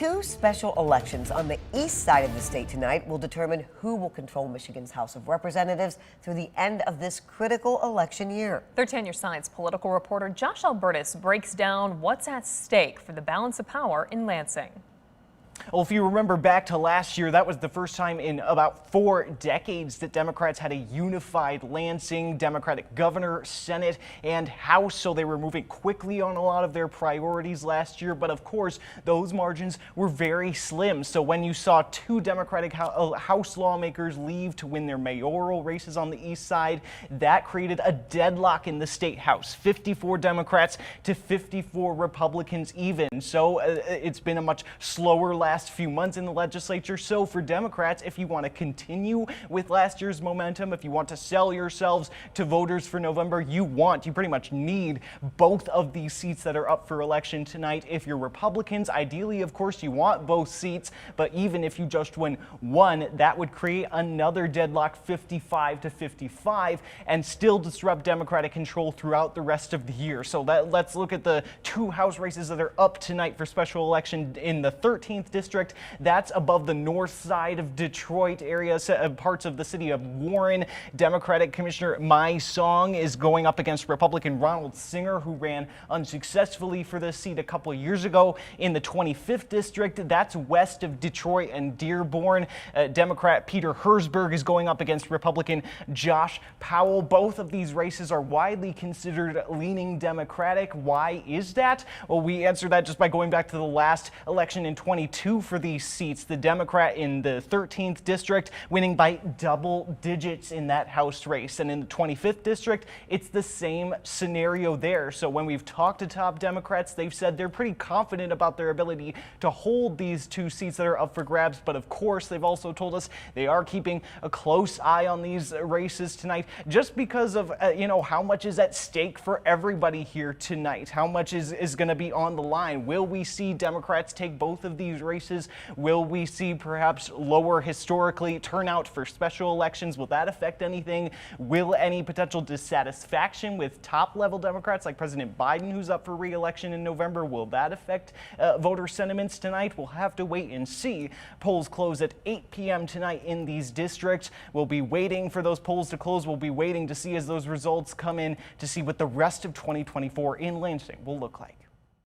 Two special elections on the east side of the state tonight will determine who will control Michigan's House of Representatives through the end of this critical election year. 13 Your Science political reporter Josh Albertus breaks down what's at stake for the balance of power in Lansing. Well, if you remember back to last year, that was the first time in about 4 decades that Democrats had a unified Lansing Democratic governor, Senate, and House. So they were moving quickly on a lot of their priorities last year. But of course, those margins were very slim. So when you saw 2 Democratic House lawmakers leave to win their mayoral races on the east side, that created a deadlock in the state House, 54 Democrats to 54 Republicans even. So it's been a much slower last few months in the legislature. So for Democrats, if you want to continue with last year's momentum, if you want to sell yourselves to voters for November, you pretty much need both of these seats that are up for election tonight. If you're Republicans, ideally, of course, you want both seats, but even if you just win one, that would create another deadlock 55 to 55 and still disrupt Democratic control throughout the rest of the year. So let's look at the 2 House races that are up tonight for special election in the 13th district. That's above the north side of Detroit area, parts of the city of Warren. Democratic Commissioner My Song is going up against Republican Ronald Singer, who ran unsuccessfully for this seat a couple of years ago. In the 25th district, that's west of Detroit and Dearborn, Democrat Peter Herzberg is going up against Republican Josh Powell. Both of these races are widely considered leaning Democratic. Why is that? Well, we answered that just by going back to the last election in 22 for these seats. The Democrat in the 13th district winning by double digits in that House race. And in the 25th district, it's the same scenario there. So when we've talked to top Democrats, they've said they're pretty confident about their ability to hold these 2 seats that are up for grabs. But of course, they've also told us they are keeping a close eye on these races tonight, just because of, how much is at stake for everybody here tonight. How much is going to be on the line? Will we see Democrats take both of these races? Will we see perhaps lower historically turnout for special elections? Will that affect anything? Will any potential dissatisfaction with top level Democrats like President Biden, who's up for re-election in November, will that affect voter sentiments tonight? We'll have to wait and see. Polls close at 8 p.m. tonight in these districts. We'll be waiting for those polls to close. We'll be waiting to see as those results come in to see what the rest of 2024 in Lansing will look like.